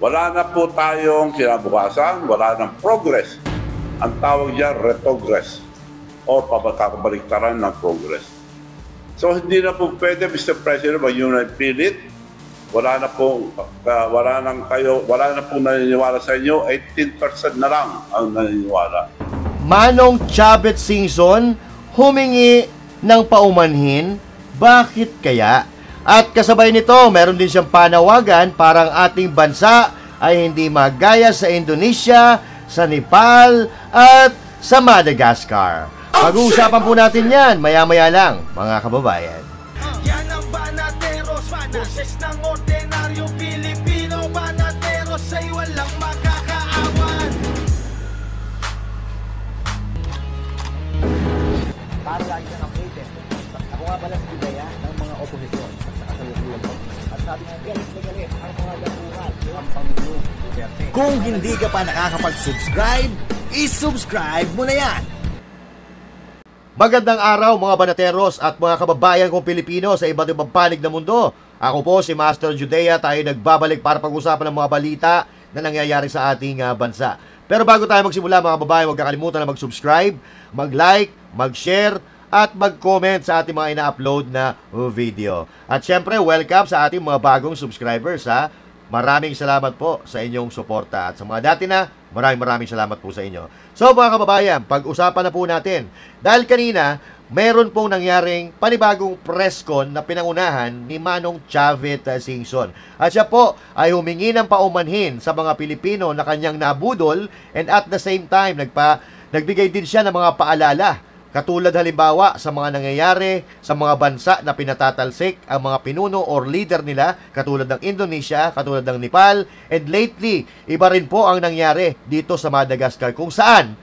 Wala na po tayong kinabukasan, wala nang progress. Ang tawag diyan, retrogress o pabalik-taran ng progress. So hindi na po pwede, Mr. President, mag-yun na pilit. Wala na po naniniwala sa inyo, 18% na lang ang naniniwala. Manong Chavit Singson humingi ng paumanhin, bakit kaya? At kasabay nito, meron din siyang panawagan parang ating bansa ay hindi magaya sa Indonesia, sa Nepal, at sa Madagascar. Pag-uusapan po natin yan, maya-maya lang, mga kababayan. Yan ang Banateros, boses ng ordinaryong Pilipino. Banateros ay walang makakaawan. Para lagi kang updated. Ako nga pala si Bidaya ng mga oposisyon sa kasalukuyan ko. At sabi nga, galit na galit ang mga dapuhan ng Pangulong Duterte. Kung hindi ka pa nakakapag-subscribe, i-subscribe mo na yan! Magandang araw mga banateros at mga kababayan kong Pilipino sa iba't ibang panig ng mundo. Ako po si Master Judea, tayo nagbabalik para pag-usapan ng mga balita na nangyayari sa ating bansa. Pero bago tayo magsimula mga kababayan, huwag kakalimutan na mag-subscribe, mag-like, mag-share at mag-comment sa ating mga ina-upload na video. At syempre, welcome sa ating mga bagong subscribers ha. Maraming salamat po sa inyong suporta. At sa mga dati na, maraming salamat po sa inyo. So mga kababayan, pag-usapan na po natin. Dahil kanina, meron pong nangyaring panibagong press con na pinangunahan ni Manong Chavit Singson. At siya po ay humingi ng paumanhin sa mga Pilipino na kanyang nabudol, and at the same time, nagbigay din siya ng mga paalala. Katulad halimbawa sa mga nangyayari sa mga bansa na pinatatalsik ang mga pinuno or leader nila, katulad ng Indonesia, katulad ng Nepal, and lately, iba rin po ang nangyari dito sa Madagascar kung saan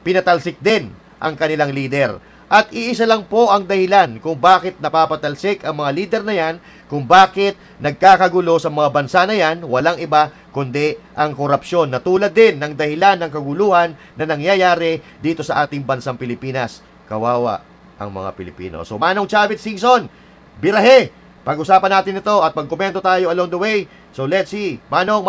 pinatalsik din ang kanilang leader. At iisa lang po ang dahilan kung bakit napapatalsik ang mga leader na yan, kung bakit nagkakagulo sa mga bansa na yan, walang iba kundi ang korupsyon, na tulad din ng dahilan ng kaguluhan na nangyayari dito sa ating bansang Pilipinas. Kawawa ang mga Pilipino. So Manong Chavit Singson, birahe! Pag-usapan natin ito at magkomento tayo along the way. So let's see. Manong,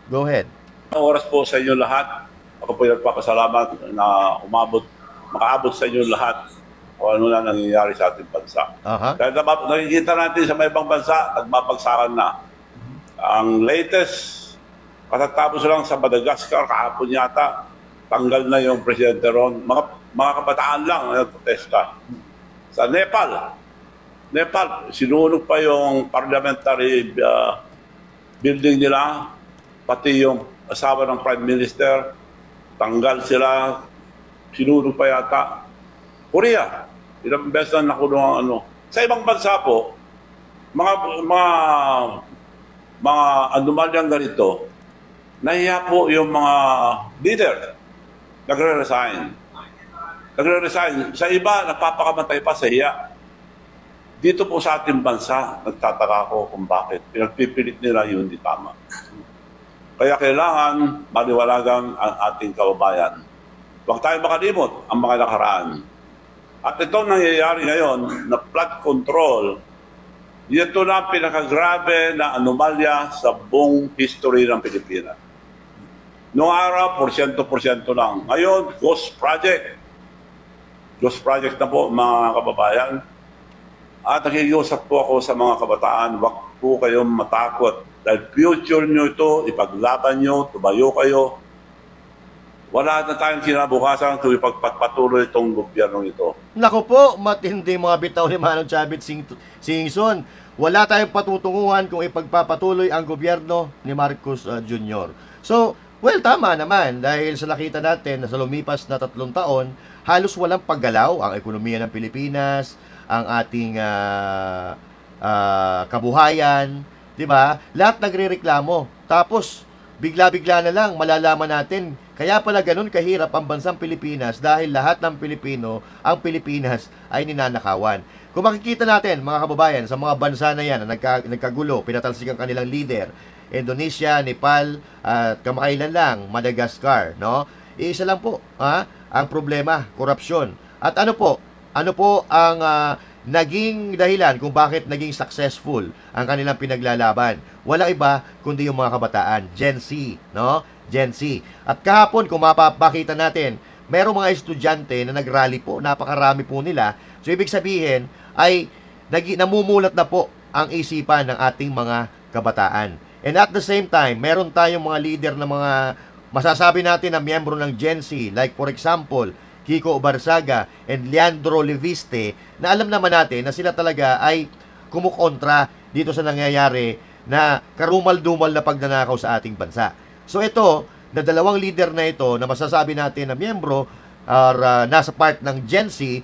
go ahead. Oras po sa inyo lahat. Ako po nagpapasalamat na makaabot sa inyo lahat kung ano na nangyayari sa ating bansa. Dahil nakikita natin sa may ibang bansa, nagmapagsakan na. Ang latest, katatapos lang sa Madagascar, kahapon yata, tanggal na yung Presidente Ron. Mga kabataan lang na protesta. Sa Nepal, sinunog pa yung parliamentary building nila, pati yung asawa ng Prime Minister, tanggal sila, sinunog pa yata. Korea, ilang beses na nakulong ang ano. Sa ibang bansa po, mga anomalyang ganito, nahiya po yung mga leader. Nagre-resign. Sa iba, napapakamatay pa sa hiya. Dito po sa ating bansa, nagtataka ko kung bakit. Pinagpipilit nila yun, di tama. Kaya kailangan maliwalagan ang ating kababayan. Huwag tayo makalimot ang mga nakaraan. At ito nangyayari ngayon na flood control, ito na ang pinakagrabe na anomalya sa buong history ng Pilipinas. Noong araw, porsyento lang. Ngayon, Ghost Project. Ghost Project na po, mga kababayan. At nakikiusap po ako sa mga kabataan, huwag po kayong matakot. Dahil future nyo ito, ipaglaban nyo, tumayo kayo. Wala na tayong kinabukasan kung ipagpatuloy itong gobyernong ito. Naku po, matindi mga bitaw ni Manong Chavit Singson. Wala tayong patutunguhan kung ipagpapatuloy ang gobyerno ni Marcos Jr. So, well, tama naman dahil sa nakita natin na sa lumipas na 3 taon, halos walang paggalaw ang ekonomiya ng Pilipinas, ang ating kabuhayan, di ba? Lahat nagrereklamo. Tapos, bigla-bigla na lang malalaman natin, kaya pala ganun kahirap ang bansang Pilipinas dahil lahat ng Pilipino, ang Pilipinas ay ninanakawan. Kung makikita natin, mga kababayan, sa mga bansa na yan na nagkagulo, pinatalsik ang kanilang leader, Indonesia, Nepal, at kamakailan lang, Madagascar, no? Iisa lang po, ang problema, korupsyon. At ano po ang naging dahilan kung bakit naging successful ang kanilang pinaglalaban. Walang iba kundi yung mga kabataan, Gen Z, no? Gen Z. At kahapon, kung mapapakita natin, merong mga estudyante na nagrally po, napakarami po nila. So, ibig sabihin, ay namumulat na po ang isipan ng ating mga kabataan. And at the same time, meron tayong mga leader na mga masasabi natin na miyembro ng Gen Z, like for example, Kiko Barzaga and Leandro Leviste, na alam naman natin na sila talaga ay kumukontra dito sa nangyayari na karumal-dumal na pagnanakaw sa ating bansa. So ito, na dalawang leader na ito na masasabi natin na miyembro or nasa part ng Gen Z,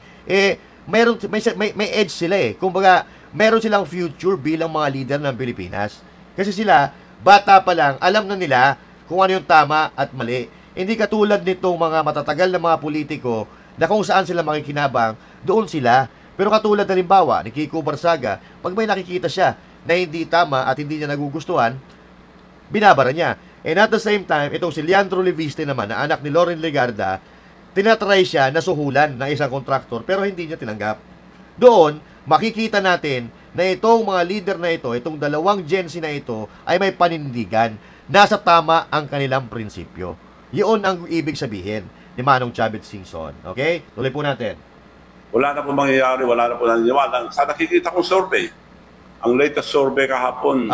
may edge sila eh. Kumbaga, meron silang future bilang mga leader ng Pilipinas. Kasi sila, bata pa lang, alam na nila kung ano yung tama at mali. Hindi katulad nitong mga matatagal na mga politiko na kung saan sila makikinabang, doon sila. Pero katulad na limbawa ni Kiko Barzaga, pag may nakikita siya na hindi tama at hindi niya nagugustuhan, binabara niya. And at the same time, itong si Leandro Leviste naman, na anak ni Loren Legarda, tinatry siya na suhulan ng isang kontraktor pero hindi niya tinanggap. Doon, makikita natin na itong mga leader na ito, itong dalawang Gen Z na ito, ay may panindigan. Nasa tama ang kanilang prinsipyo. Yun ang ibig sabihin ni Manong Chavez Singson. Okay? Tuloy po natin. Wala na po mangyayari, wala na po naniniwala. Sa nakikita kong survey, ang latest survey kahapon,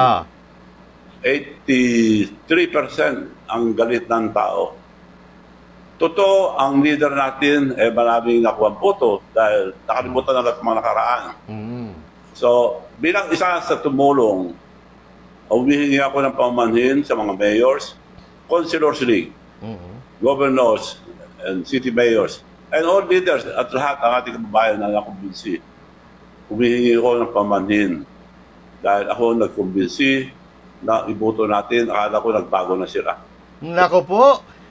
83% ang galit ng tao. Totoo, ang leader natin, maraming nakuha boto dahil nakalimutan na mga nakaraan. So, bilang isa sa tumulong, humihingi ako ng pamanhin sa mga mayors, councilors league, governors, and city mayors, and all leaders at lahat ng ating kababayan na nakumbinsi. Humihingi ko ng pamanhin dahil ako nagkumbinsi na iboto natin, akala ko nagbago na sila. Nako po,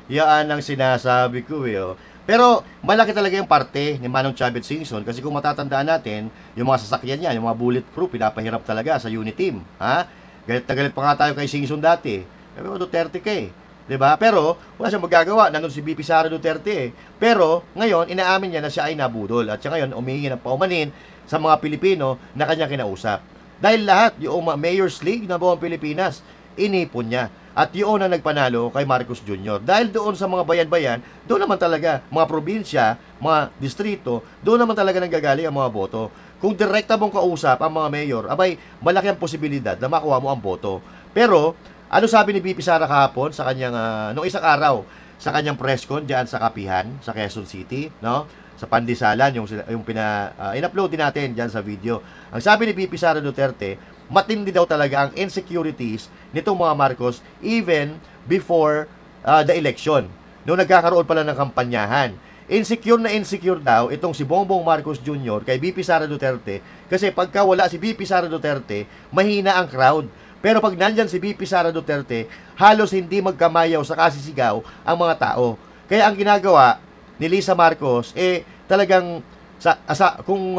yan ang sinasabi ko eh. Pero malaki talaga yung parte ni Manong Chavez Singson kasi kung matatandaan natin, yung mga sasakyan niya, yung mga bulletproof, pinapahirap talaga sa unit team. Ha? Galit na galit pa nga tayo kay Singson dati. Pero Duterte ka eh. Diba? Pero wala siyang magagawa. Nandun si BP Sara Duterte eh. Pero ngayon, inaamin niya na siya ay nabudol. At siya ngayon, umihingi ng paumanin sa mga Pilipino na kanya kinausap. Dahil lahat, yung Mayor's League na buong Pilipinas, inipon niya. At yun ang nagpanalo kay Marcos Jr. Dahil doon sa mga bayan-bayan, doon naman talaga, mga probinsya, mga distrito, doon naman talaga nanggagaling ang mga boto. Kung direkta mong kausap ang mga mayor, abay, malaki ang posibilidad na makuha mo ang boto. Pero, ano sabi ni BP Sara kahapon sa kanyang, nung isang araw, sa kanyang press con diyan sa Kapihan, sa Quezon City, no? Sa Pandisalan, yung in-upload din natin diyan sa video. Ang sabi ni BP Sara Duterte, matindi daw talaga ang insecurities nitong mga Marcos even before the election. Noong nagkakaroon pala ng kampanyahan. Insecure daw itong si Bongbong Marcos Jr. kay BP Sara Duterte kasi pagka wala si BP Sara Duterte, mahina ang crowd. Pero pag nandyan si BP Sara Duterte, halos hindi magkamayaw sa kasisigaw ang mga tao. Kaya ang ginagawa ni Lisa Marcos, talagang kung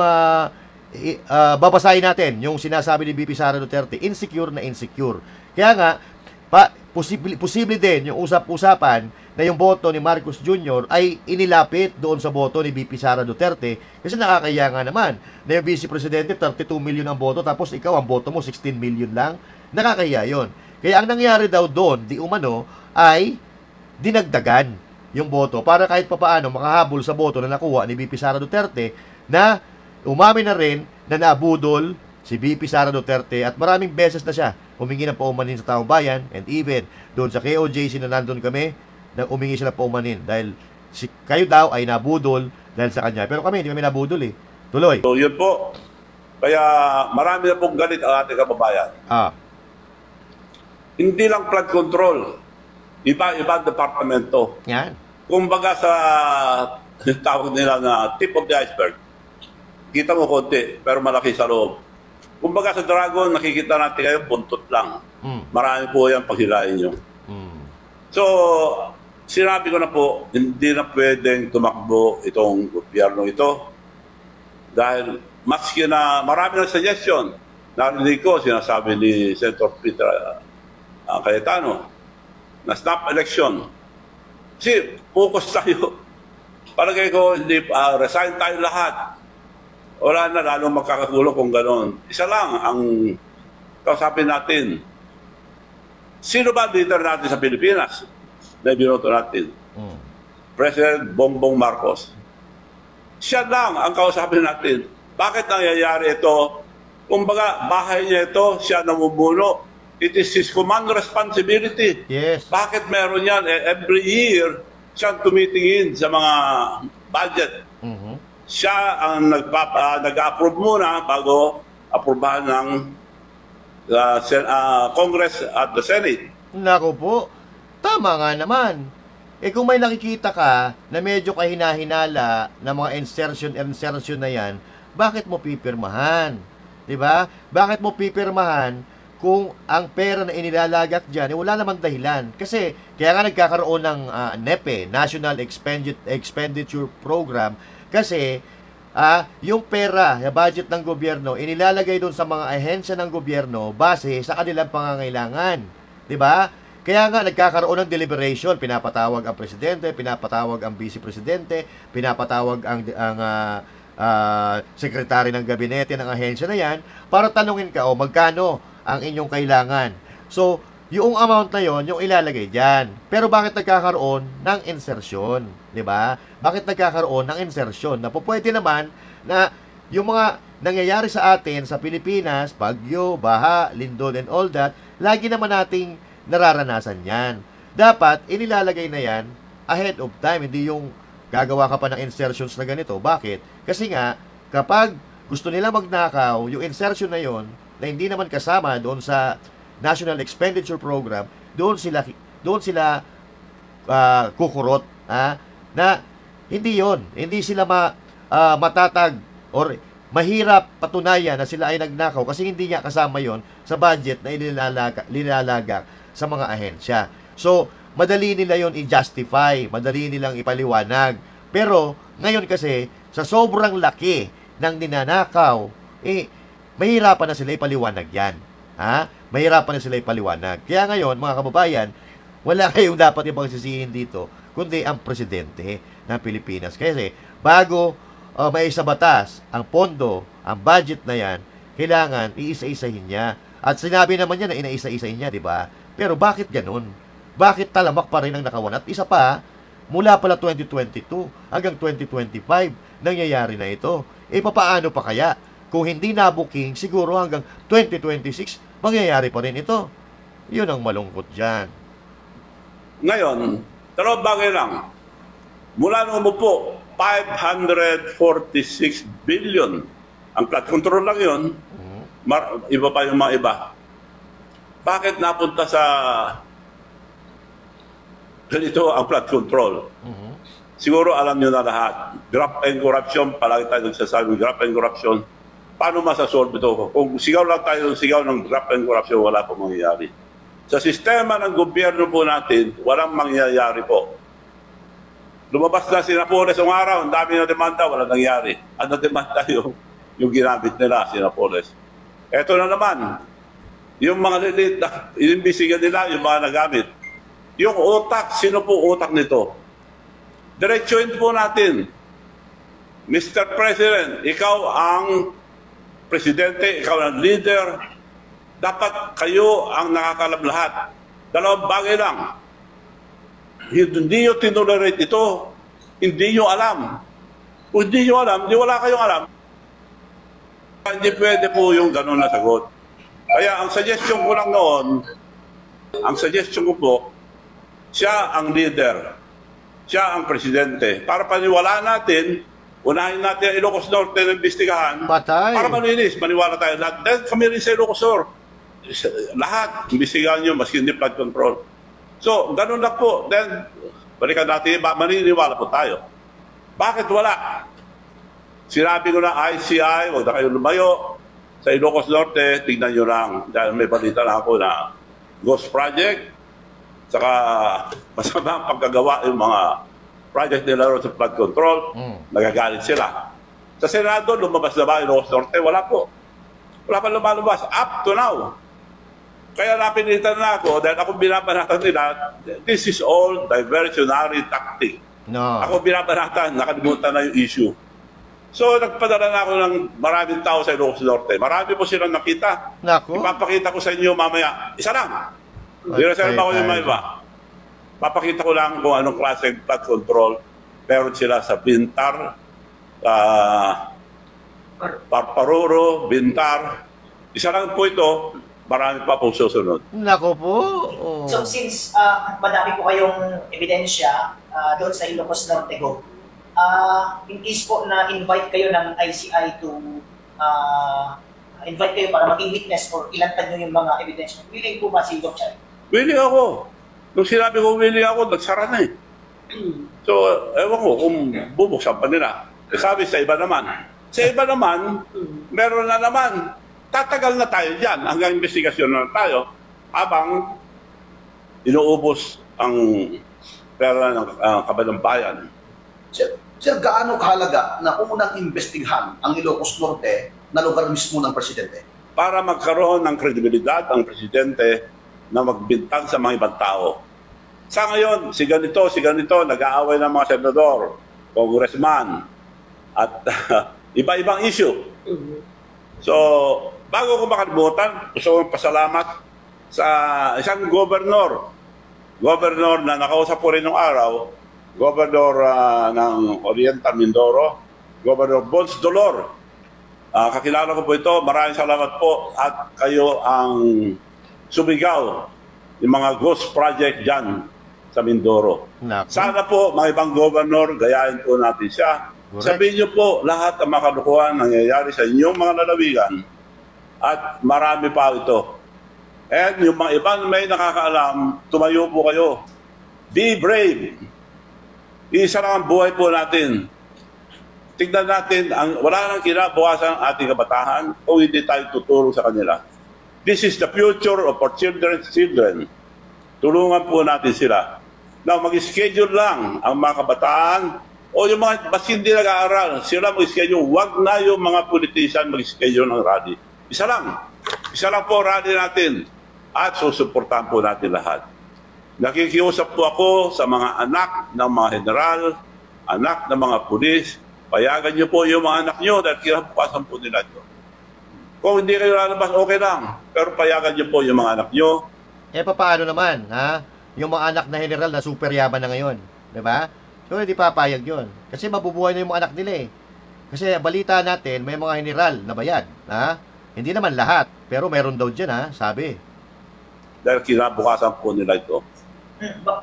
babasahin natin yung sinasabi ni BP Sara Duterte, insecure na insecure. Kaya nga, posible din yung usap-usapan na yung boto ni Marcos Jr. ay inilapit doon sa boto ni BP Sara Duterte kasi nakakaya nga naman na yung Vice Presidente 32 million ang boto tapos ikaw ang boto mo 16 million lang. Nakakaya yon. Kaya ang nangyari daw doon, di umano, ay dinagdagan yung boto para kahit papaano makahabol sa boto na nakuha ni BP Sara Duterte na umamin na rin na nabudol si BP Sara Duterte at maraming beses na siya humingi ng paumanin sa taong bayan and even doon sa KOJC na nandun kami na umingi sila paumanin dahil kayo daw ay nabudol dahil sa kanya. Pero kami hindi kami nabudol eh. Tuloy. So yun po. Kaya marami na pong galit ang ating kababayan. Hindi lang flood control. Iba-ibang departamento. Yan. Kumbaga sa tawag nila na tip of the iceberg, kita mo konti, pero malaki sa loob. Kumbaga sa Dragon, nakikita natin kayo, buntot lang. Marami po yan paghilain nyo. So, sinabi ko na po, hindi na pwedeng tumakbo itong gobyerno ito. Dahil maski na marami na suggestion, narinig ko, sinasabi ni Senator Peter Cayetano, na snap election. Kasi focus tayo. Palagay ko, resign tayo lahat. Wala na lalong magkakagulo kung gano'n. Isa lang ang kausapin natin. Sino ba ang leader natin sa Pilipinas na binoto natin? President Bongbong Marcos. Siya lang ang kausapin natin. Bakit nangyayari ito? Kumbaga, bahay niya ito, siya namumuno. It is his command responsibility. Yes. Bakit meron yan? Every year, siya tumitingin sa mga budget. Siya ang nag-approve muna bago aprobahan ng Congress at the Senate. Naku po, tama nga naman. Kung may nakikita ka na medyo kahina-hinala na mga insertion na yan, bakit mo pipirmahan? Diba? Bakit mo pipirmahan kung ang pera na inilalagak dyan, wala naman dahilan? Kasi, kaya nga nagkakaroon ng NEP, National Expenditure Program, kasi yung pera, yung budget ng gobyerno, inilalagay doon sa mga ahensya ng gobyerno base sa kanilang pangangailangan. Diba? Kaya nga nagkakaroon ng deliberation, pinapatawag ang presidente, pinapatawag ang vice presidente, pinapatawag ang sekretary ng gabinete ng ahensya na yan para tanungin ka, magkano ang inyong kailangan. So, yung amount na yon yung ilalagay dyan. Pero bakit nagkakaroon ng insertion? Diba? Bakit nagkakaroon ng insertion? Na po pwede naman na yung mga nangyayari sa atin sa Pilipinas, bagyo, baha, lindol and all that, lagi naman nating nararanasan yan. Dapat, inilalagay na yan ahead of time, hindi yung gagawa ka pa ng insertions na ganito. Bakit? Kasi nga, kapag gusto nila magnakaw, yung insertion na yon na hindi naman kasama doon sa National Expenditure Program, doon sila kukurot, na hindi sila matatag or mahirap patunayan na sila ay nagnakaw kasi hindi nga kasama yon sa budget na inilalagak sa mga ahensya. So, madali nila yon i-justify, madali nilang ipaliwanag. Pero, ngayon kasi, sa sobrang laki ng ninanakaw, mahirapan na sila ipaliwanag yan. Mahirapan na sila ipaliwanag. Kaya ngayon, mga kababayan, wala kayong dapat ipagsisihin dito, kundi ang presidente ng Pilipinas. Kasi, bago may sa batas, ang pondo, ang budget na yan, kailangan iisa-isahin niya. At sinabi naman niya na inaisa-isahin niya, di ba? Pero bakit ganun? Bakit talamak pa rin ang nakawan? At isa pa, mula pala 2022 hanggang 2025, nangyayari na ito. Papaano pa kaya? Kung hindi na-booking, siguro hanggang 2026, mangyayari pa rin ito. Yun ang malungkot dyan. Ngayon, dalawang bagay lang. Mula nung umupo, 546 billion. Ang flood control lang yun. Iba pa yung mga iba. Bakit napunta sa ganito ang flood control? Siguro alam nyo na lahat. Graft and corruption, palagi tayo nagsasabi, graft and corruption. Paano masasolve ito? Kung sigaw lang tayo sigaw ng graft and corruption, wala pong mangyayari. Sa sistema ng gobyerno po natin, walang mangyayari po. Lumabas na si Napoles ang araw, ang dami na demanda, walang nangyari. Ano demanda yung ginamit nila, si Napoles? Eto na naman, yung mga lilit na inimbisigan nila, yung mga nagamit. Yung utak, sino po utak nito? Diretsuhin po natin. Mr. President, ikaw ang presidente, ikaw ang leader, dapat kayo ang nakakalam lahat. Dalawang bagay lang. Hindi nyo tinolerate ito, hindi nyo alam. Kung hindi nyo alam, hindi wala kayong alam. Hindi pwede po yung gano'n na sagot. Kaya ang suggestion ko lang noon, ang suggestion ko po, siya ang leader, siya ang presidente. Para paniwalaan natin, unahin natin ang Ilocos Norte na imbestigahan. Patay. Para malinis, maniwala tayo. Dahil kami rin sa Ilocos Norte, lahat, imbestigahan nyo, maski hindi flood control. So, ganun lang po. Then, balikan natin, maniniwala po tayo. Bakit wala? Sinabi ko na ICI, huwag na kayo lumayo. Sa Ilocos Norte, tignan nyo lang. Dahil may balita na ako na Ghost Project, saka masama ang pagkagawa yung mga project nila sa flood control, nagagalit sila. Sa Senado, lumabas na ba Ilocos Norte? Wala po. Wala pa lumalabas. Up to now. Kaya napilitan na ako dahil ako binabanatan nila, this is all diversionary tactic. No. Ako binabanatan, nakalimutan na yung issue. So, nagpadala na ako ng maraming tao sa Ilocos Norte. Marami po silang nakita. Nako. Ipapakita ko sa inyo mamaya. Isa lang. Reserve ako yung mga iba. Papakita ko lang kung anong klase ng flood control. Meron sila sa Bintar, Parparoro, Bintar. Isa lang po ito. Marami pa pong susunod. Nako po. Oh. So since madami po kayong ebidensya doon sa Ilocos Norte Go, in case po na invite kayo ng ICI to invite kayo para maging witness or ilantad nyo yung mga ebidensya, willing po ba si Doc Chay? Willing ako. Nung sinabi ko willing ako, nagsara na eh. So, ewan ko kung bubuksan pa nila. Sabi sa iba naman. Sa iba naman, meron na naman. Tatagal na tayo dyan hanggang investigasyon na tayo habang inuubos ang pera ng kabalang bayan. Sir, gaano kahalaga na unang imbestigahan ang Ilocos Norte na lugar mismo ng presidente? Para magkaroon ng kredibilidad ang presidente na magbintang sa mga ibang tao. Sa ngayon, si ganito, nag-aaway ng mga senador, congressman, at iba-ibang issue. So, bago ko makalimutan, gusto kong pasalamat sa isang governor na nakausap ko rin nung araw, governor ng Oriental Mindoro, Governor Bons Dolor. Kakilala ko po ito, maraming salamat po at kayo ang sumigaw yung mga ghost project dyan sa Mindoro. Nako. Sana po mga ibang governor, gayahin po natin siya. Correct. Sabihin niyo po lahat ng mga kalukuhan nangyayari sa inyong mga lalawigan at marami pa ito. And yung mga ibang may nakakaalam, tumayo po kayo. Be brave. Isa lang ang buhay po natin. Tignan natin, wala nang kinabukasan ang ating kabataan kung hindi tayo tutulong sa kanila. This is the future of our children's children. Tulungan po natin sila. Now, mag-schedule lang ang mga kabataan o yung mga mas hindi nag-aaral, sila mag-schedule. Huwag na yung mga politician mag-schedule ng rally. Isa lang po rally natin at susuportahan po natin lahat. Nakikiusap po ako sa mga anak ng mga general, anak ng mga pulis, payagan niyo po yung mga anak niyo dahil kinabukasan po nila ito. Kung hindi kayo lalabas, okay lang. Pero payagan niyo po yung mga anak niyo. Paano naman, ha? Yung mga anak na general na super yaman na ngayon, 'di ba? So hindi papayag 'yon. Kasi mabubuhay na yung mga anak nila eh. Kasi balita natin, may mga general na bayad, ha? Hindi naman lahat, pero meron daw diyan, ha, sabi. Dahil kinabukasan po nila ito.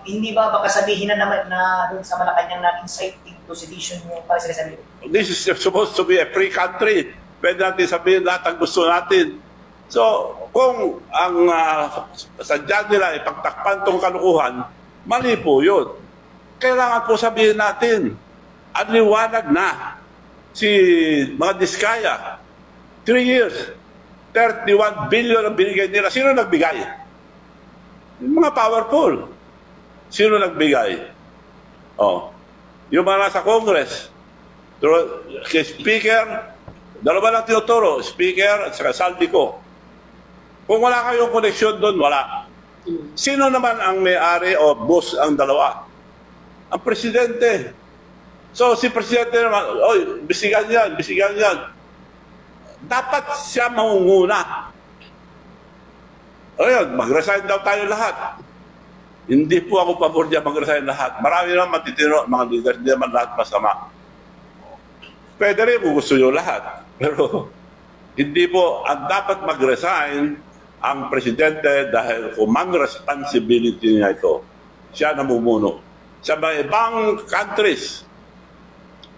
Hindi ba baka sabihin na naman na doon sa Malacanang na inciting to sedition yung para sila sabihin? This is supposed to be a free country. Pwede natin sabihin lahat ang gusto natin. So, kung ang sadya nila ipagtakpan itong kalukuhan, mali po yun. Kailangan po sabihin natin, at liwanag na si mga Diskaya, 3 years, 31 billion ang binigay nila. Sino nagbigay? Yung mga powerful. Sino nagbigay? Yung mga nasa Congress, kay Speaker, dalawa lang tinuturo, Speaker at saka Saldico. Kung wala kayong koneksyon doon, wala. Sino naman ang may-ari o boss ang dalawa? Ang presidente. So si presidente naman, bisigan yan. Dapat siya mangunguna. Ayun, mag-resign daw tayo lahat. Hindi po ako pabor dyan mag-resign lahat. Marami naman matitino, mga leaders, hindi naman lahat masama. Pwede rin kung gusto nyo lahat. Pero hindi po, ang dapat mag-resign ang presidente dahil command responsibility niya ito. Siya namumuno. Sa mga ibang countries,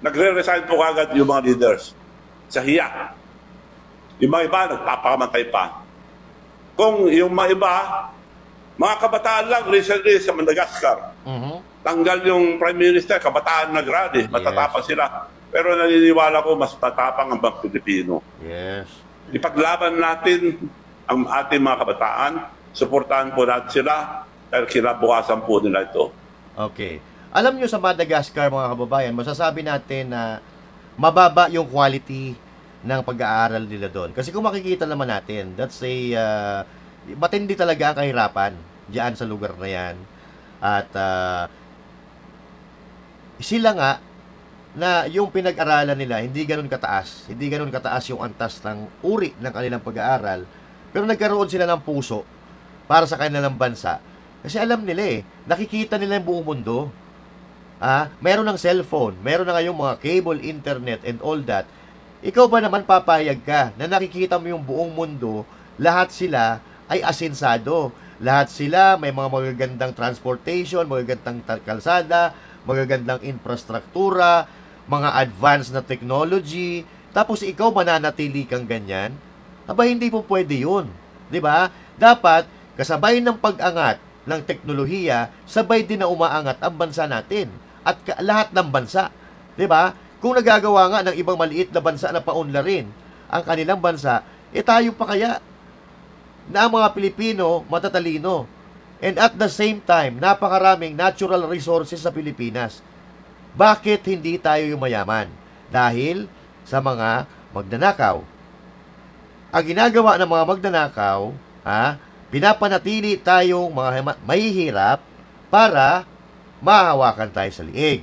nagre-resign po agad yung mga leaders. Sa hiya. Yung mga iba, nagpapakamatay pa. Kung yung mga iba, mga kabataan lang recently sa Madagascar, tanggal yung Prime Minister, kabataan nag-rally, matatapang sila. Pero naniniwala ko, mas tatapang ang mga Pilipino. Yes. Ipaglaban natin ang ating mga kabataan, suportahan po natin sila, dahil kinabukasan po nila ito. Okay. Alam nyo sa Madagascar, mga kababayan, masasabi natin na mababa yung quality ng pag-aaral nila doon. Kasi kung makikita naman natin, that's a matindi talaga ang kahirapan diyan sa lugar na yan. At sila nga na yung pinag-aralan nila hindi ganun kataas. Hindi ganun kataas yung antas ng uri ng kanilang pag-aaral. Pero nagkaroon sila ng puso para sa kanilang bansa. Kasi alam nila nakikita nila yung buong mundo. Meron ng cellphone, meron na ngayong mga cable, internet, and all that. Ikaw ba naman papayag ka na nakikita mo yung buong mundo, lahat sila ay asensado. Lahat sila may mga magagandang transportation, magagandang kalsada, magagandang infrastruktura, mga advanced na technology. Tapos ikaw mananatili kang ganyan? Aba, hindi po pwede yun. Diba? Dapat, kasabay ng pag-angat ng teknolohiya, sabay din na umaangat ang bansa natin. At lahat ng bansa. Diba? Kung nagagawa nga ng ibang maliit na bansa na paunlarin ang kanilang bansa, tayo pa kaya na ang mga Pilipino matatalino. And at the same time, napakaraming natural resources sa Pilipinas. Bakit hindi tayo yung mayaman? Dahil sa mga magnanakaw. Ang ginagawa ng mga magnanakaw, pinapanatili tayong mga mahihirap para mahawakan tayo sa liig.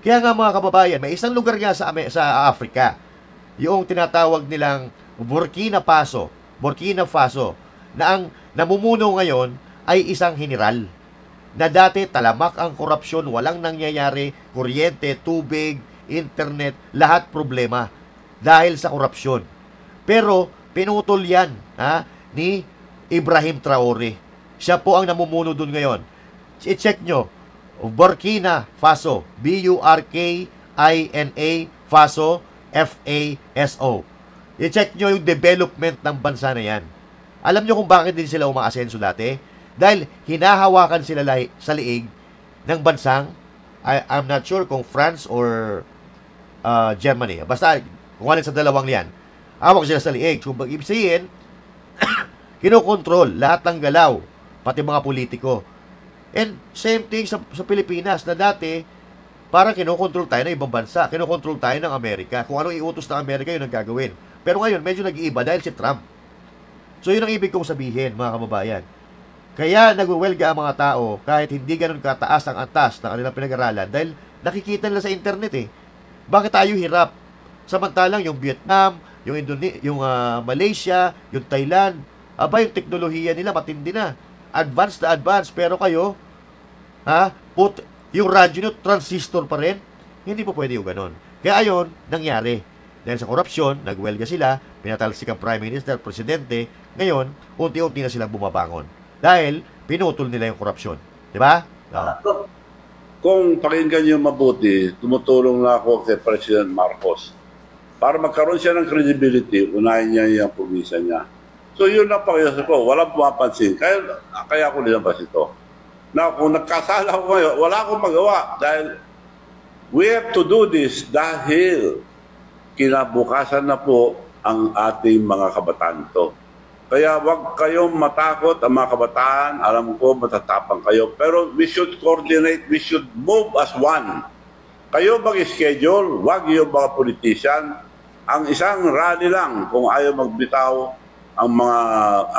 Kaya nga mga kababayan, may isang lugar nga sa Africa, yung tinatawag nilang Burkina Faso, na ang namumuno ngayon ay isang general na dati talamak ang korupsyon, walang nangyayari, kuryente, tubig, internet, lahat problema dahil sa korupsyon. Pero pinutol yan ni Ibrahim Traore. Siya po ang namumuno dun ngayon. I-check nyo, Burkina Faso, Burkina Faso, Faso. I-check nyo yung development ng bansa na yan. Alam nyo kung bakit din sila umaasenso dati? Dahil hinahawakan sila sa liig ng bansang, I'm not sure kung France or Germany. Basta, kung alin sa dalawang yan, hawak sila sa liig. Kung ibig sabihin, kinokontrol lahat ng galaw, pati mga politiko. And same thing sa Pilipinas na dati, parang kinokontrol tayo ng ibang bansa, kinokontrol tayo ng Amerika. Kung ano iutos ng Amerika, yun ang gagawin. Pero ngayon, medyo nag-iiba dahil si Trump. So, yun ang ibig kong sabihin, mga kababayan. Kaya nagwewelga ang mga tao kahit hindi ganun kataas ang antas ng kanilang pinag-aralan dahil nakikita nila sa internet Bakit tayo hirap? Samantalang yung Vietnam, yung Malaysia, yung Thailand, yung teknolohiya nila matindi na. Advanced na advanced. Pero kayo, yung radyo nyo, transistor pa rin. Hindi po pwede yung ganun. Kaya ayon, nangyari. Dahil sa korupsyon, nagwelga sila, pinatalsik ang Prime Minister, Presidente. Ngayon, unti-unti na silang bumabangon. Dahil pinutol nila yung korupsyon. Diba? Kung pakinggan niyo mabuti, tumutulong na ako kay President Marcos. Para magkaroon siya ng credibility, unahin niya yung promisa niya. So yun lang pakiusap ko, walang pumapansin. Kaya ako nilabas ito. Na kung nagkasala ako ngayon, wala akong magawa. Dahil we have to do this dahil kinabukasan na po ang ating mga kabataan to. Kaya wag kayong matakot ang mga kabataan. Alam ko matatapang kayo. Pero we should coordinate, we should move as one. Kayo mag-schedule, wag yung mga politician. Ang isang rally lang kung ayaw magbitaw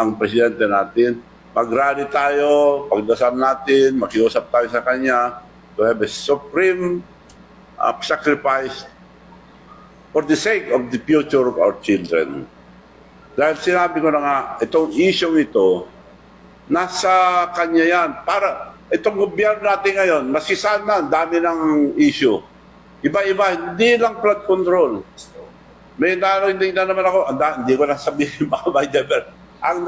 ang presidente natin. Mag-rally tayo, pagdasal natin, makiusap tayo sa kanya to have a supreme sacrifice for the sake of the future of our children. Dahil sinabi ko na nga, itong issue ito, nasa kanya yan. Para itong gobyerno natin ngayon, masisan na, dami ng issue. Iba-iba, hindi lang flood control. May narinig na naman ako, hindi ko na sabihin baka may divert. Ang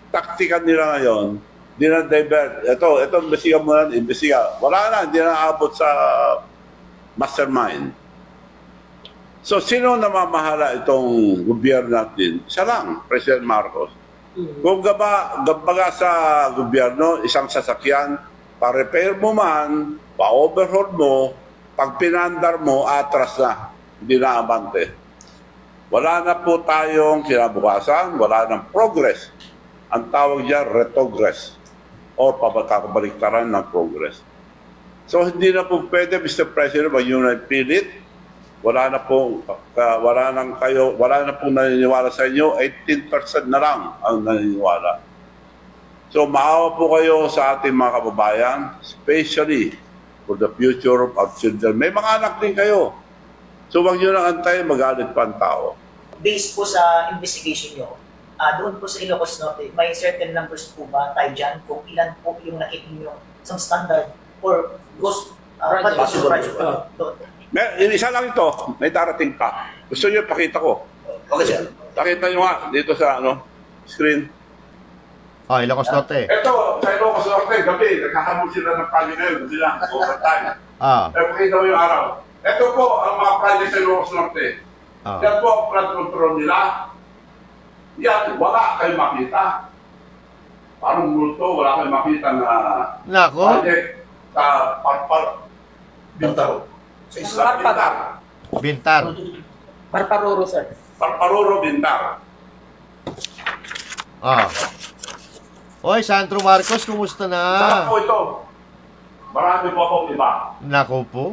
taktika nila ngayon, hindi na divert. Ito, imbestiga mo na, imbestiga. Wala na, hindi na abot sa mastermind. So, sino namamahala itong gobyerno natin? Isa lang, President Marcos. Kung gabaga sa gobyerno, isang sasakyan, pa-repair mo man, pa-overhaul mo, pag pinandar mo, atras na. Hindi na abante. Wala na po tayong kinabukasan, wala nang progress. Ang tawag diyan, retrogress o pabalik-taran ng progress. So, hindi na po pwede, Mr. President, mag-yun na pilit. Wala na po naniniwala sa inyo, 18% na lang ang naniniwala. So maawa po kayo sa ating mga kababayan, especially for the future of our children. May mga anak din kayo. So wag nyo nang antayin, magalit pa ang tao. Based po sa investigation nyo, doon po sa Ilocos Norte, may certain numbers po ba tayo dyan kung ilan po yung nakita nyo sa standard or ghost project doon? Isa lang ito, may darating pa. Gusto nyo, pakita ko. Okay, sir. Pakita nyo nga dito sa screen. Oh, Ilocos Norte. Ito, sa Ilocos Norte, gabi, naghahabol sila ng project ngayon. Sila, overtime. Pakita mo yung araw. Ito po ang mga project sa Ilocos Norte. Yan po ang flood control nila. Yan, wala kayong makita. Parang multo, wala kayong makita na project sa Bintar. Bintar. Parparoro, sir. Parparoro, Bintar. Oy, Sandro Marcos, kumusta na? Sarap po ito. Marami po akong iba. Nako po.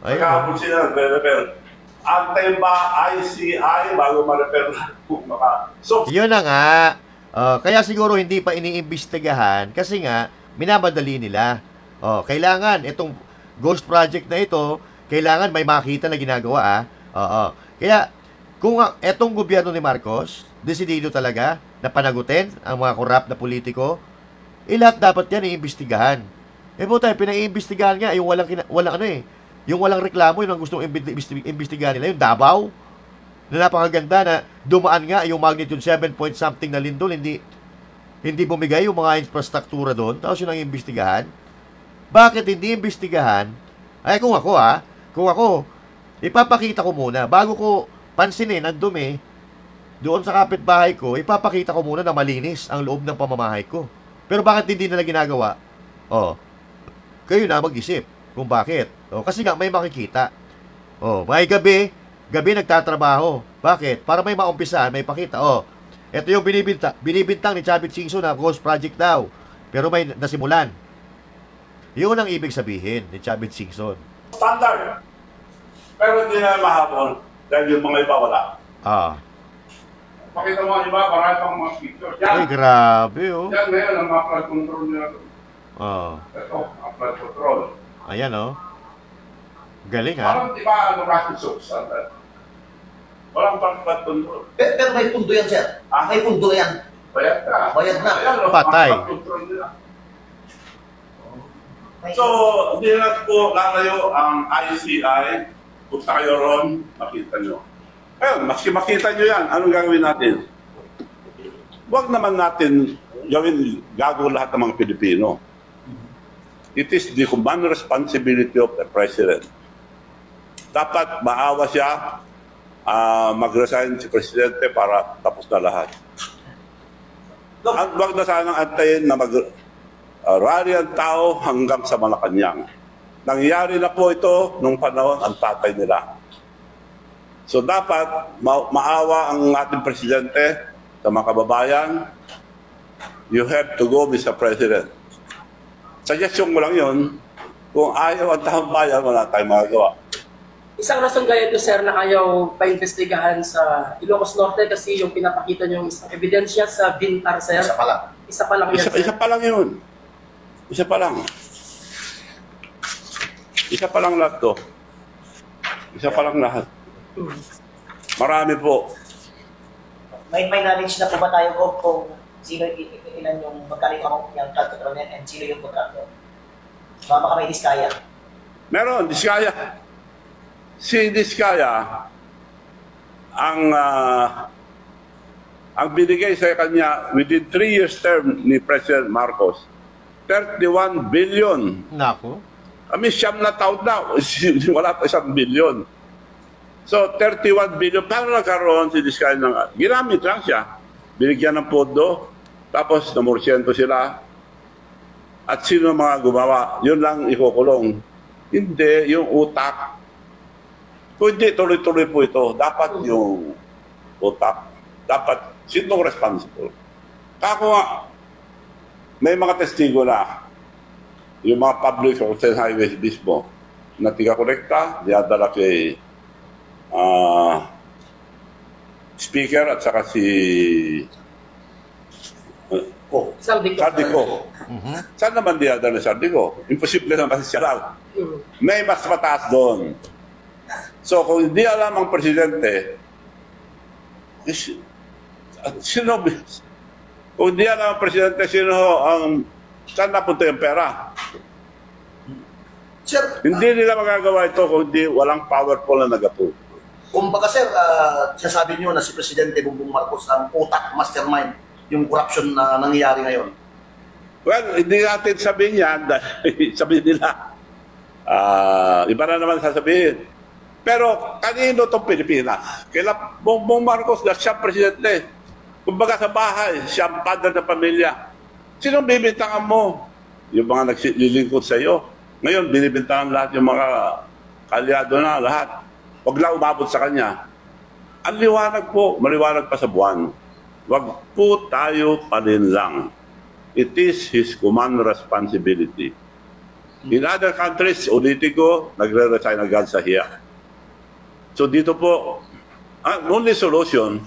Nagkakapon sila, nagre-repair. Antay ba ICI bago ma-repair kung maka... So, yun na nga. Kaya siguro hindi pa iniimbestigahan kasi nga, minamadali nila. Kailangan, itong ghost project na ito, kailangan may makita na ginagawa. Kaya, kung etong gobyerno ni Marcos, desidido talaga na panagutin ang mga corrupt na politiko, lahat dapat yan iimbestigahan. Po tayo, pinaiimbestigahan nga, yung yung walang reklamo, yun ang gustong imbestigahan nila, yung Davao, na napakaganda na dumaan nga yung magnitude 7 point something na lindol, hindi bumigay yung mga infrastruktura doon, tapos yun ang imbestigahan. Bakit hindi imbestigahan? Ay, kung ako, ipapakita ko muna, bago ko pansinin ang dumi, doon sa kapitbahay ko, ipapakita ko muna na malinis ang loob ng pamamahay ko. Pero bakit hindi nila ginagawa? Kayo na mag-isip kung bakit. Kasi nga may makikita. May gabi nagtatrabaho. Bakit? Para may maumpisahan, may pakita. Ito yung binibintang ni Chavit Singson na ghost project daw. Pero may nasimulan. Yun ang ibig sabihin ni Chavit Singson. Standard. Pero hindi na mahabol dahil yung mga iba wala. Pakita mo ang iba, marami pang mga pictures. Ay, grabe Yan ngayon ang mga flood control nila. Ito, ang flood control. Ayan Galing Parang di ba Russian soap standard? Walang pang flood control. Pero may pundo yan, sir. May pundo yan. Bayad na. Bayad na. Ayan, Patay. ang flood control nila. So, hindi na po lalayo ang ICI. Punta kayo ron, makita nyo. Ayun, maski makita nyo yan, anong gagawin natin? Huwag naman natin gago lahat ng mga Pilipino. It is the human responsibility of the President. Dapat maawa siya, mag-resign si Presidente para tapos na lahat. Huwag na sanang antayin na rally ang tao hanggang sa Malacanang. Nangyari na po ito nung panahon ang tatay nila. So dapat maawa ang ating Presidente sa mga kababayan. You have to go, Mr. President. Suggestion ko lang yun. Kung ayaw ang taong bayan, wala tayong magagawa. Isang rason kaya ito, sir, na ayaw paimbestigahan sa Ilocos Norte kasi yung pinapakita nyo yung isang ebidensya sa Bintar, sir. Isa pa lang. Isa pa lang yan, sir. Isa pa lang yun. Isa pa lang. Isa pa lang lahat to. Isa pa lang lahat. Marami po. May knowledge na po ba tayo kung sino ilan yung magkano yung flood control and sino yung contractor? Baka may diskaya. Meron, diskaya. Si Diskaya, ang binigay sa kanya within 3 years term ni President Marcos, 31 billion. Nako. Kami siyam na taon na, wala pa 1 billion. So, 31 billion. Paano nagkaroon si Diskaya ng... Ginamit lang siya. Binigyan ng pondo, tapos namorsyento sila. At sino mga gumawa? Yun lang ikukulong. Hindi, yung utak. Kung hindi, tuloy-tuloy po ito. Dapat yung utak. Dapat, sinong responsible? Kako nga, may mga testigo na yung mga public or highways mismo na tiga-kolekta, diadala kay speaker at saka si Saldico. Saan naman di other sabi ko? Imposible naman siya lang. May mas mataas doon. So kung hindi alam ang presidente, sino, kung hindi alam ang presidente, sino ang, saan napunta yung pera? Sir, Hindi nila magagawa ito kung hindi walang powerful na nag-approve. kumbaga sir, sinasabi niyo na si Presidente Bongbong Marcos ang utak, mastermind, yung corruption na nangyayari ngayon. Well, hindi natin sabihin yan dahil sabihin nila. Iba na naman sasabihin. Pero kanino itong Pilipinas? Kaila Bongbong Marcos na siya presidente. Kumbaga sa bahay, siya ang padre ng pamilya. Sinong bibintangan mo? Yung mga naglilingkod sa iyo. Ngayon, binibintangan lahat yung mga kalyado na lahat. Huwag lang umabot sa kanya. Ang liwanag po, maliwanag pa sa buwan. Huwag po tayo palinlang. It is his command responsibility. In other countries, ulitin ko, nagre-resign agad sa hiya. So dito po, ang only solution,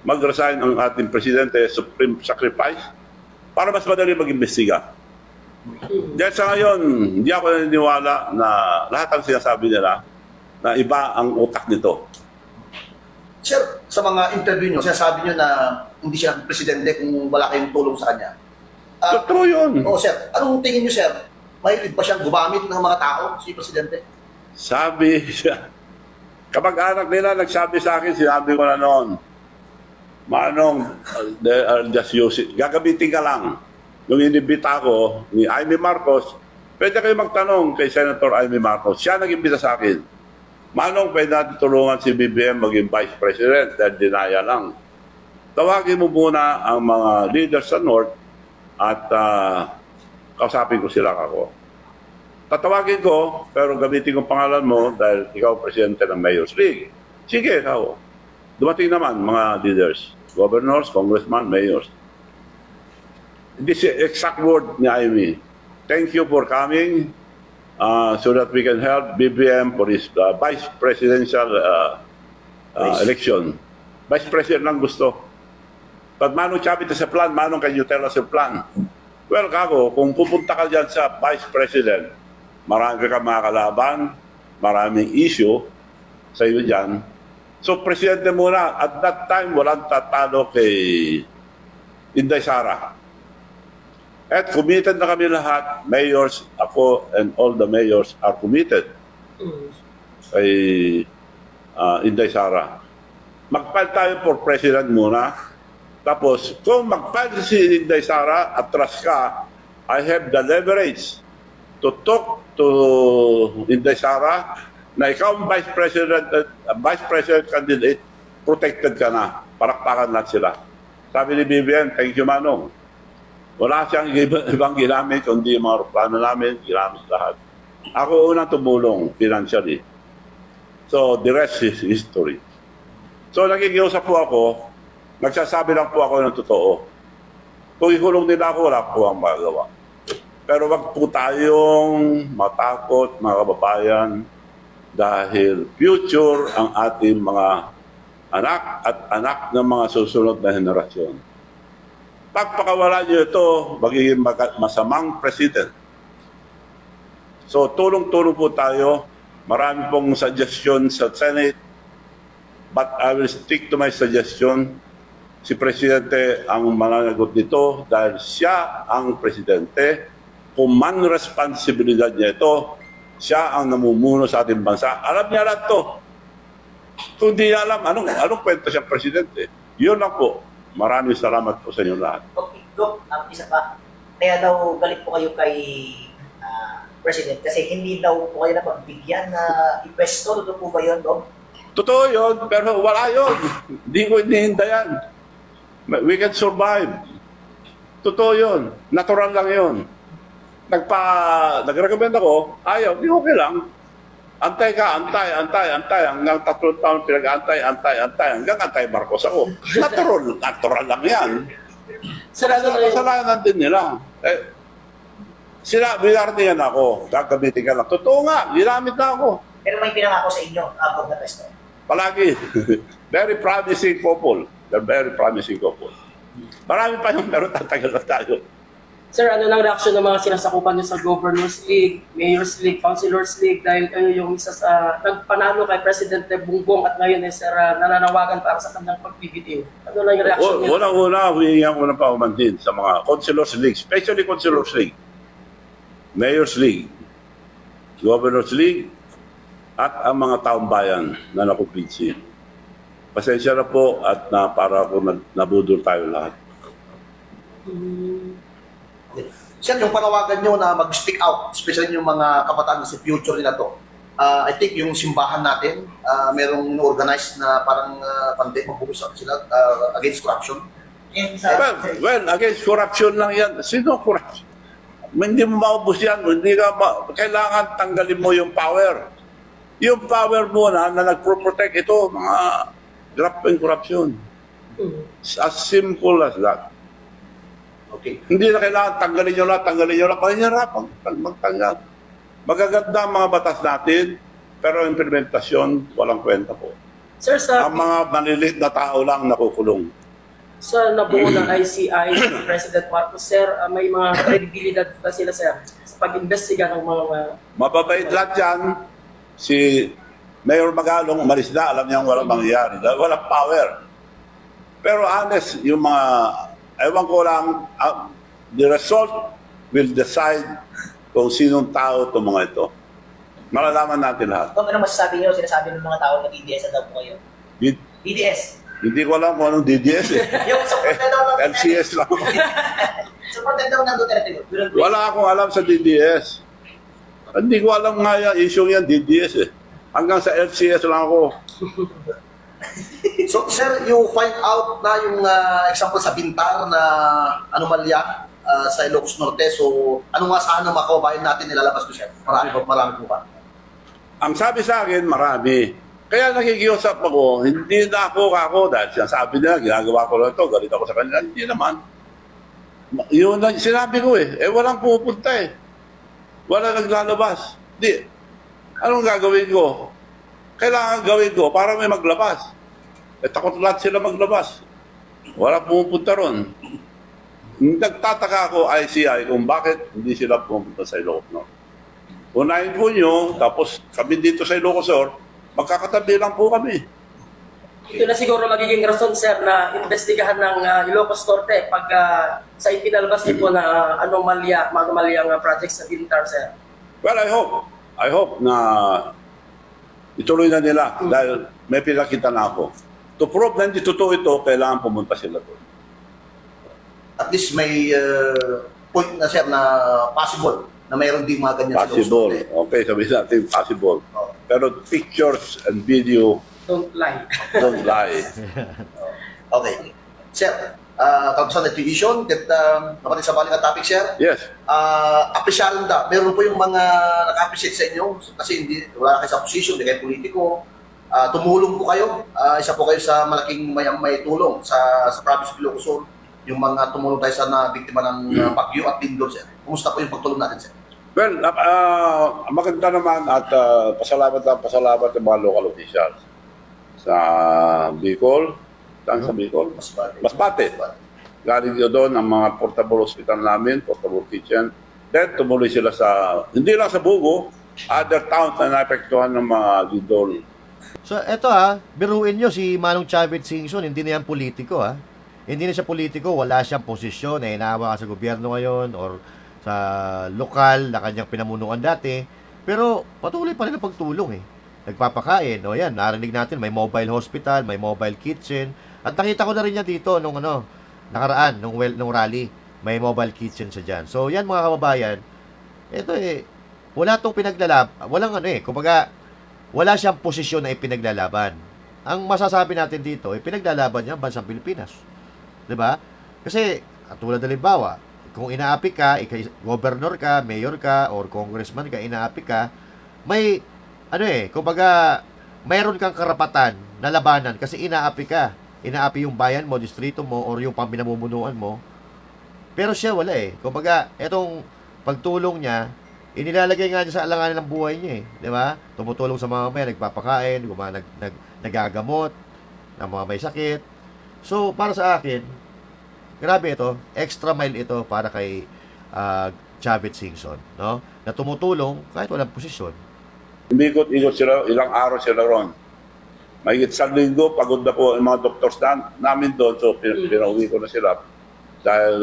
mag-resign ang ating presidente, supreme sacrifice, para mas madali mag-imbestiga. Dahil sa ngayon, hindi ako naniniwala na lahat ng sinasabi nila na iba ang utak nito. Sir, sa mga interview niyo, sinasabi niyo na hindi siya presidente kung wala kayong tulong sa kanya. Totoo yun. Oo, sir. Anong tingin niyo, sir? Mahilig ba siyang gumamit ng mga tao, si presidente? Sabi siya, kapag-anak nila nagsabi sa akin, sinabi ko na noon, Manong, I'll just use it. Gagamitin ka lang. Nung inibita ko ni Amy Marcos, pwede kayo magtanong kay Senator Amy Marcos. Siya nag-imbita sa akin. Manong, pwede natin tulungan si BBM maging Vice President dahil dinaya lang. Tawagin mo muna ang mga leaders sa North at kausapin ko sila ako. Tatawagin ko, pero gamitin ko pangalan mo dahil ikaw presidente ng Mayor's League. Sige, ikaw. Dumating naman mga leaders, governors, congressmen, mayors. This is exact word ni Amy. Thank you for coming so that we can help BBM for his vice presidential election. Vice president lang gusto. But manong sabi sa plan, manong can you tell us your plan? Well, kako, kung pupunta ka dyan sa vice president, marami ka mga kalaban, maraming issue sa iyo dyan. So, presidente muna, at that time, walang tatalo kay Inday Sara. At committed na kami lahat, mayors, ako, and all the mayors are committed kay Inday Sara. Mag-file tayo for president muna. Tapos, kung mag-file si Inday Sara, atras ka, I have the leverage to talk to Inday Sara na ikaw ang vice president candidate, protected ka na. Parakpakan lang sila. Sabi ni BBM, thank you, Manong. Wala siyang ibang ginamit, kundi yung mga plano namin, ginamit lahat. Ako unang tumulong financially. So, the rest is history. So, nakikiusap po ako, nagsasabi lang po ako ng totoo. Kung ikulong nila ako, wala po ang magagawa. Pero wag po tayong matakot, mga kababayan, dahil future ang ating mga anak at anak ng mga susunod na henerasyon. Pagpakawala niyo ito, magiging masamang president. So tulong-tulong po tayo. Marami pong suggestion sa Senate, but I will stick to my suggestion. Si Presidente ang mananagot nito dahil siya ang Presidente. Command responsibilidad niya ito. Siya ang namumuno sa ating bansa. Alam niya lahat to. Kung di alam, anong kwento siyang presidente? Yun lang po. Maraming salamat po sa inyo lahat. Okay, Dok, isa pa. Kaya daw galit po kayo kay President kasi hindi daw po kayo napagbigyan na ipwesto. Totoo po ba yun, Dok? Totoo yun, pero wala yun. Hindi ko inihintayan. We can survive. Totoo yun. Natural lang yun. Nag-recommend ako, ayaw, di okay lang. Antay ka, antay. Hanggang 3 taon pinag-antay. Hanggang antay Marcos ako. Natural lang yan. Kasalanan din nila. Binarni yan ako. Gagamitin ka lang. Totoo nga, ginamit na ako. Pero may pinangako sa inyo abog na pwesto. Palagi. Very promising couple. They're very promising couple. Marami pa yung pero tatagal na tayo. Sir, ano nang reaksyon ng mga sinasakupan niyo sa Governors League, Mayor's League, Councilors League dahil kayo yung isa sa nagpanalo kay Presidente Bongbong at ngayon sir, nananawagan para sa kanyang pagbibitiw. Ano lang yung reaksyon niyo? Una, humihingan ko ng paumantin sa mga Councilors League, especially Councilors League, Mayor's League, Governors League, at ang mga taong bayan na nakumpinsi. Pasensya na po at para ako nabudol tayo lahat. Sir, yung panawagan nyo na mag-speak out, especially yung mga kabataan na sa future nila to, I think yung simbahan natin, merong organized na parang mag-uusap sila against corruption. Well, against corruption lang yan. Sino corruption? Hindi mo maubos yan. Kailangan tanggalin mo yung power. Yung power mo na nag-protect ito, mga graft and corruption. As simple as that. Okay. Hindi na kailangan tanggalin nyo lang. Mahirap magtanggal. Magaganda ang mga batas natin, pero implementasyon, walang kwenta po. Sir, sa Ang mga maliliit na tao lang nakukulong. sa nabuo ng ICI, President Marcos, sir, may mga credibility na sila, sir, sa pag-imbestiga ng mga... Mababait lahat yan. Si Mayor Magalong, umalis na, alam niya walang mangyayari. Walang power. Pero honest, yung mga, ewan ko lang, the result will decide kung sinong tao itong mga ito. Malalaman natin lahat. Kung ano masasabi niyo, sinasabi ng mga tao na DDS na daw po kayo? DDS. Hindi ko alam kung anong DDS eh. Yung supported daw ng LCS lang. supported daw ng Duterte. Wala akong alam sa DDS. Hindi ko alam nga yung issue yan, DDS eh. Hanggang sa LCS lang ako. So, sir, you find out na yung example sa Bintar na anomalya sa Ilocos Norte. So, ano nga sana mga kababayan natin nilalabas ko, sir? Marami po ba? Ang sabi sa akin, marami. Kaya nakikiusap ako, hindi na ako dahil sinasabi nila, ginagawa ko lang ito, galit ako sa kanila. Hindi naman. Yun lang, sinabi ko walang pupunta eh. Wala naglalabas. Di. Anong gagawin ko? Kailangan gawin ko para may maglabas. Takot lahat sila maglabas. Wala pumupunta ron. Nagtataka ako ICI kung bakit hindi sila pumunta sa Ilocos Norte. Unahin po nyo, tapos kami dito sa Ilocos Norte, magkakatabi lang po kami. Ito na siguro magiging rason, sir, na investigahan ng Ilocos Norte pag sa ipinalabas po na anomalyang project sa Bintar, sir. Well, I hope na ituloy na nila dahil may pinakita na ako. To prove na hindi totoo ito, kailangan pumunta sila doon. At least may point na, sir, na possible na mayroon din mga ganyan Possible. sa Ilocos Norte. Okay, sabihin natin possible. Pero pictures and video Don't lie. don't lie. Okay. Sir, kagustuhan na tuition, napatin sa balik na topic, sir. Yes. Appreciaran da. Meron po yung mga naka-appreciate sa inyo kasi wala kayo sa position, hindi kayo politiko. Tumulong po kayo. Isa po kayo sa malaking may tulong sa province of Ilocos Sur. Yung mga tumulong tayo sa biktima ng Bagyo at Lindol, sir. Kumusta po yung pagtulong natin, sir? Well, maganda naman at pasalamat ng mga local officials sa Bicol. Saan sa Bicol? Masbate. Galing nyo doon ang mga portable hospital namin, portable kitchen. Then tumuloy sila sa, hindi lang sa Bugo, other towns na naapektuhan ng mga Lindol. So, eto biruin nyo si Manong Chavez Singson, hindi na yan politiko Hindi na siya politiko, wala siyang posisyon, inawa sa gobyerno ngayon or sa lokal na kanyang pinamunuan dati. Pero patuloy pa rin ang pagtulong Nagpapakain. O yan, narinig natin, may mobile hospital, may mobile kitchen. At nakita ko na rin yan dito nung nakaraan, nung rally. May mobile kitchen siya dyan. So yan mga kababayan, ito wala tong walang kumbaga, wala siyang posisyon na ipinaglalaban. Ang masasabi natin dito, pinaglalaban niya ang bansang Pilipinas. Diba? Kasi, katulad na limbawa, kung inaapi ka, governor ka, mayor ka, or congressman ka, inaapi ka, may, kumbaga, mayroon kang karapatan na labanan kasi inaapi ka. Inaapi yung bayan mo, distrito mo, or yung paminamumunuan mo. Pero siya wala Kumbaga, etong pagtulong niya, inilalagay nga niya sa alanganan ng buhay niya Diba? Tumutulong sa mga may nagpapakain, nagagamot, ng mga may sakit. So, para sa akin, grabe ito, extra mile ito para kay Chavez Singson, no? Na tumutulong kahit walang posisyon. Umikot-ikot sila, ilang araw sila ron. Mahigit sa linggo, pagod na po yung mga doctors namin doon, so pinauwi ko na sila. Dahil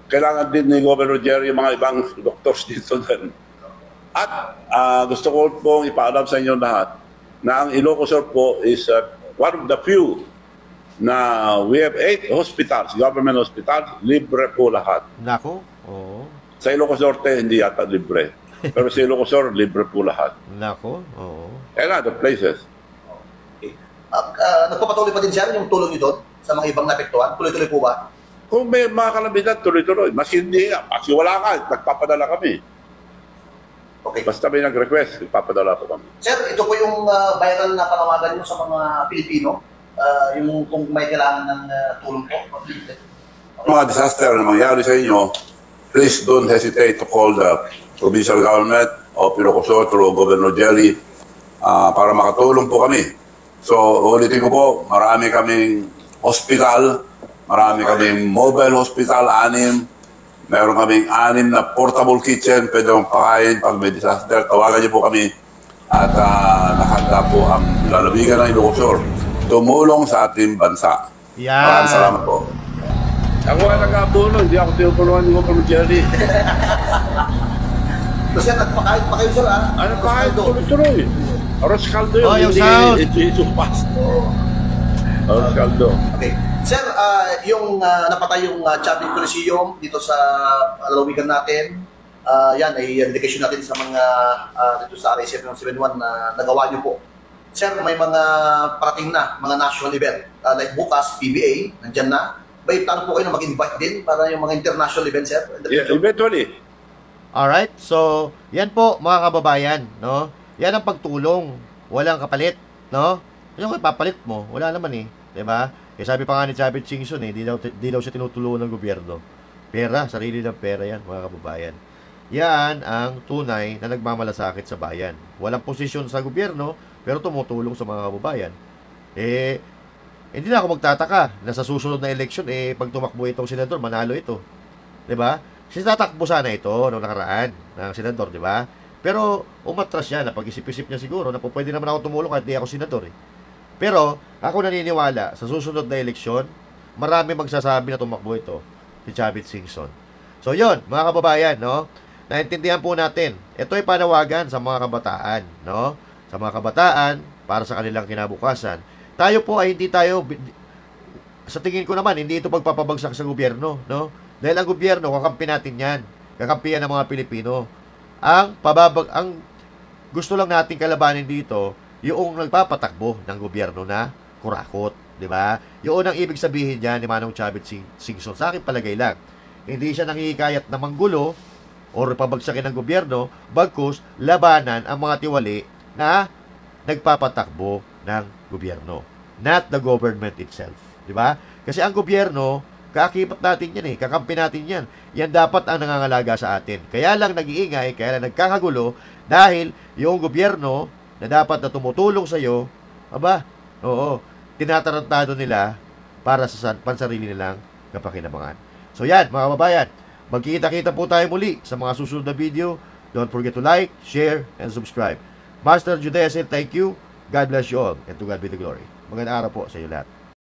kailangan din ni Governor Jerry yung mga ibang doctors dito din. At gusto ko pong ipaalam sa inyo lahat na ang Ilocos Sur po is one of the few na we have 8 hospitals, government hospitals, libre po lahat. Nako, oo. Sa Ilocos Norte, hindi yata libre. Pero sa Ilocos Sur, libre po lahat. Nako, oo. And other places. Nagpapatuloy pa din siya yung tulong nyo doon sa mga ibang naapektuhan? Tuloy-tuloy po ba? Kung may mga kalamidad, tuloy-tuloy. Mas hindi, kasi wala ka, nagpapadala kami. Okay. Basta may nag-request, nagpapadala po kami. Sir, ito po yung viral na panawagan nyo sa mga Pilipino, yung kung may kailangan ng tulong po. Mga disaster na mangyari sa inyo, please don't hesitate to call the provincial government of Ilocos Sur through Governor Jerry para makatulong po kami. So, ulitin ko po, marami kaming hospital, marami kaming mobile hospital, 6. Meron kaming 6 na portable kitchen, pwede mong pakain pag may disaster. Tawagan niyo po kami at nakahanda po ang lalawigan ng Ilocos Sur tumulong sa ating bansa. Yan. Maraming salamat po. Ako nga nag-abuno, hindi ako tinutulungan ni Governor Jerry. Kasi nagpakain pa kayo, sir, ha? Ano pa kayo? Tuloy-tuloy. Oras kaldo yun. Oh, yung hindi sound. Jesus Pass. Oras kaldo. Okay. Sir, yung napatay yung Chavez Coliseum dito sa lalawigan natin, yan ay dedication natin sa mga dito sa RSF 71 na nagawa nyo po. Sir, may mga parating na, mga national event. Like bukas, PBA, nandyan na. May plano po kayo na mag-invite din para yung mga international events, sir? Yeah, eventually. Alright, so yan po mga kababayan, no? Yan ang pagtulong, walang kapalit, no? Yung ipapalit mo, wala naman eh, 'di ba? Kaya sabi pa nga ni Chavez Singson di daw siya tinutulungan ng gobyerno. Pera, sarili ng pera yan, mga kababayan. Yan ang tunay na nagmamalasakit sa bayan. Walang posisyon sa gobyerno, pero tumutulong sa mga kababayan. Hindi na ako magtataka na sa susunod na eleksyon, pag tumakbo itong senador, manalo ito. 'Di ba? Tatakbo sana ito noong nakaraan ng senador, di ba? Pero umatras siya, napag-isip-isip niya siguro na pwede naman ako tumulong kahit di ako senador eh. Pero ako naniniwala, sa susunod na eleksyon, marami magsasabi na tumakbo ito, si Chavez Singson. So yun, mga kababayan, no? Naintindihan po natin, ito ay panawagan sa mga kabataan, no? Sa mga kabataan, para sa kanilang kinabukasan. Tayo po ay hindi tayo, sa tingin ko naman, hindi ito pagpapabagsak sa gobyerno, no? Dahil ang gobyerno, kakampi natin yan. Kakampihan ng mga Pilipino. Ang gusto lang nating kalabanin dito, yung nagpapatakbo ng gobyerno na kurakot. Di ba? Yun ang ibig sabihin niya ni Manong Chavez Singson. Sa akin palagay lang. Hindi siya nangihikayat na manggulo o pabagsakin ng gobyerno, bagkus labanan ang mga tiwali na nagpapatakbo ng gobyerno. Not the government itself. Di ba? Kasi ang gobyerno, kaakibat natin yan kakampi natin yan. Yan dapat ang nangangalaga sa atin. Kaya lang nag-iingay, kaya lang nagkakagulo, dahil yung gobyerno na dapat na tumutulong sa iyo, tinatarantado nila para sa pansarili nilang kapakinabangan. So yan, mga kababayan, magkita-kita po tayo muli sa mga susunod na video. Don't forget to like, share, and subscribe. Master Judea said thank you. God bless you all, and to God be the glory. Magandang araw po sa iyo lahat.